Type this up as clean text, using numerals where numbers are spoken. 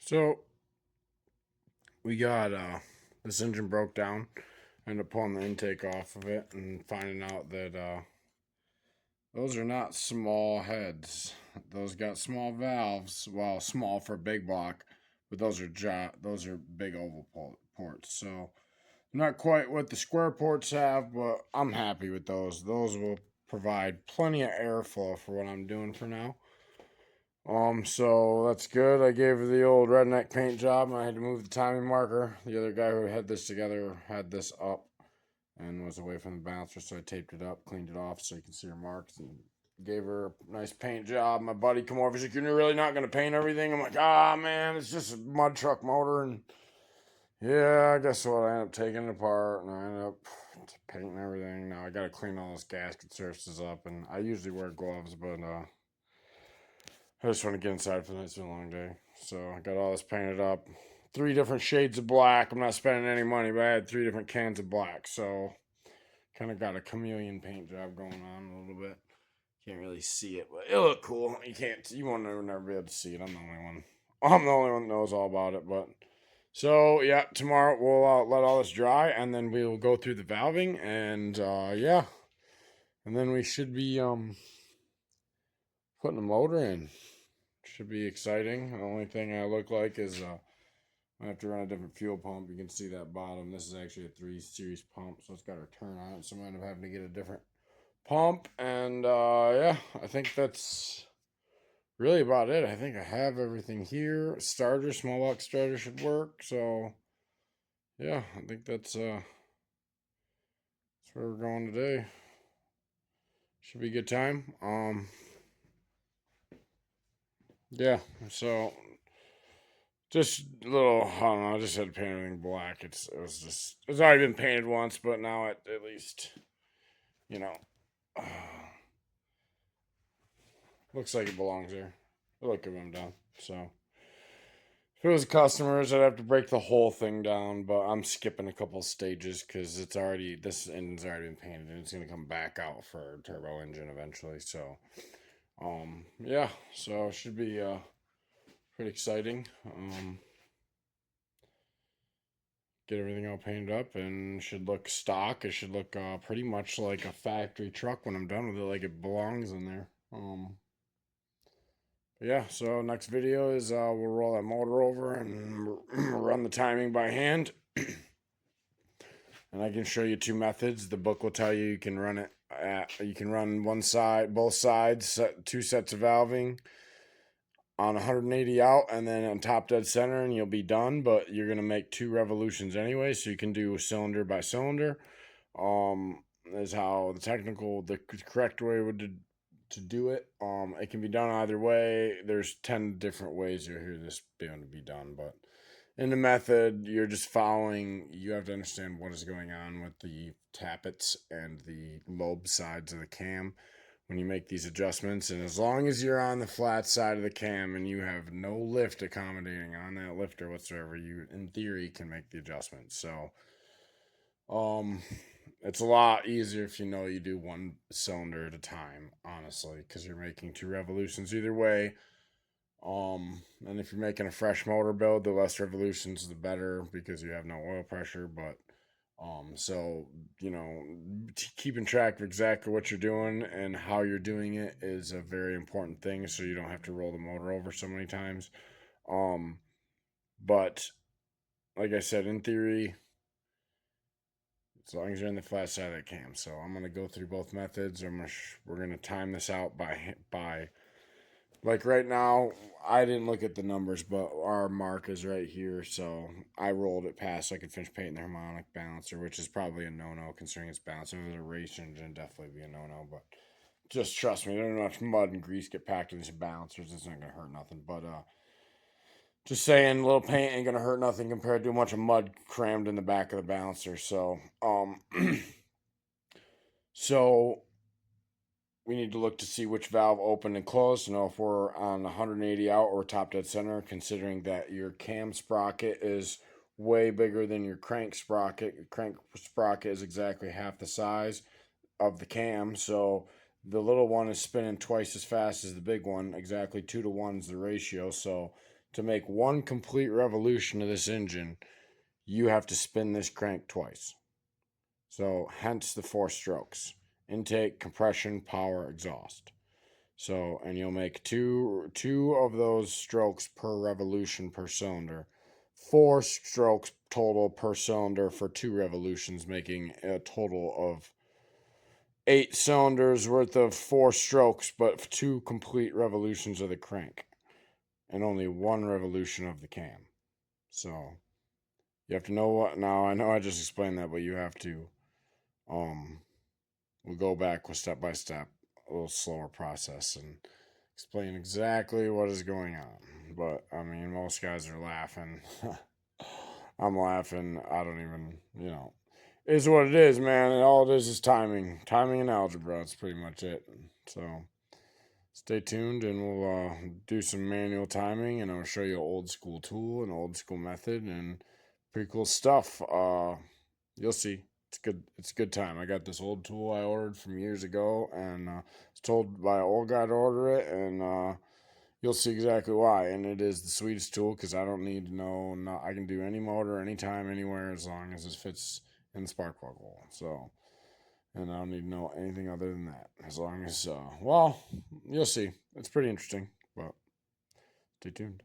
So we got this engine broke down. Ended up pulling the intake off of it and finding out that those are not small heads. Those got small valves. Well, small for big block, but those are big oval ports. So not quite what the square ports have, but I'm happy with those. Those will provide plenty of airflow for what I'm doing for now. So that's good. I gave her the old redneck paint job and I had to move the timing marker. The other guy who had this together had this up and was away from the bouncer, so I taped it up, cleaned it off so you can see her marks, and gave her a nice paint job. My buddy come over, he's like, "You're really not gonna paint everything?" I'm like, "Ah, man, it's just a mud truck motor." And yeah, I guess what, I ended up taking it apart and I ended up painting everything. Now I gotta clean all those gasket surfaces up, and I usually wear gloves, but I just want to get inside for the night. It's been a long day. So I got all this painted up. 3 different shades of black. I'm not spending any money, but I had 3 different cans of black. So kind of got a chameleon paint job going on a little bit. Can't really see it, but it looked cool. You won't never be able to see it. I'm the only one. I'm the only one that knows all about it. But so yeah, tomorrow we'll let all this dry, and then we'll go through the valving, and yeah, and then we should be putting the motor in. Should be exciting. The only thing I look like is I have to run a different fuel pump. You can see that bottom. This is actually a 3 series pump, so it's got a turn on it. So I'm going to have to get a different pump. And yeah, I think that's really about it. I think I have everything here. Starter, small box starter should work. So yeah, I think that's where we're going today. Should be a good time. Yeah. So just a little, I don't know. I just had to paint everything black. It's already been painted once, but now at least, you know, looks like it belongs there. Look at them done. So if it was customers, I'd have to break the whole thing down, but I'm skipping a couple stages because this engine's already been painted and it's gonna come back out for a turbo engine eventually. So, yeah, so it should be pretty exciting. Get everything all painted up and should look stock. It should look pretty much like a factory truck when I'm done with it, like it belongs in there. Yeah, so next video is we'll roll that motor over and run the timing by hand. And I can show you 2 methods. The book will tell you can run it you can run one side, both sides, 2 sets of valving on 180 out and then on top dead center, and you'll be done. But you're gonna make 2 revolutions anyway, so you can do cylinder by cylinder. Is how the correct way would to do it. It can be done either way. There's 10 different ways you'll hear this being to be done, but in the method, you're just following. You have to understand what is going on with the tappets and the lobe sides of the cam when you make these adjustments. And as long as you're on the flat side of the cam and you have no lift accommodating on that lifter whatsoever, you in theory can make the adjustments. So um it's a lot easier if you know you do 1 cylinder at a time, honestly, because you're making 2 revolutions either way. And if you're making a fresh motor build, the less revolutions, the better, because you have no oil pressure. But so keeping track of exactly what you're doing and how you're doing it is a very important thing, so you don't have to roll the motor over so many times. Um, but like I said, in theory, as long as you're in the flat side of the cam. So I'm gonna go through both methods. We're gonna time this out by like right now. I didn't look at the numbers, but our mark is right here, so I rolled it past so I could finish painting the harmonic balancer, which is probably a no-no considering it's balanced. If it was a race engine, definitely be a no-no. But just trust me, there's not much mud and grease get packed in these balancers. It's not gonna hurt nothing. But just saying, a little paint ain't gonna hurt nothing compared to a bunch of mud crammed in the back of the balancer. So, so we need to look to see which valve opened and closed to know if we're on 180 out or top dead center, considering that your cam sprocket is way bigger than your crank sprocket. Your crank sprocket is exactly half the size of the cam, so the little one is spinning twice as fast as the big one. Exactly 2 to 1 is the ratio. So to make one complete revolution of this engine, you have to spin this crank twice. So hence the 4 strokes: intake, compression, power, exhaust. So, and you'll make two of those strokes per revolution per cylinder. 4 strokes total per cylinder for 2 revolutions, making a total of 8 cylinders worth of 4 strokes, but 2 complete revolutions of the crank and only 1 revolution of the cam. So you have to know what. Now I know I just explained that, but you have to we'll go back with step by step, a little slower process, and explain exactly what is going on. But I mean, most guys are laughing. I'm laughing. I don't even, it is what it is, man. And all it is timing, timing and algebra. That's pretty much it. So stay tuned, and we'll do some manual timing, and I'll show you an old school tool, an old school method, and pretty cool stuff. You'll see. It's good. It's a good time. I got this old tool I ordered from years ago, and was told by an old guy to order it, and you'll see exactly why. And it is the sweetest tool because I don't need to know. I can do any motor, anytime, anywhere, as long as it fits in the spark plug hole. So, and I don't need to know anything other than that. As long as, well, you'll see. It's pretty interesting, but stay tuned.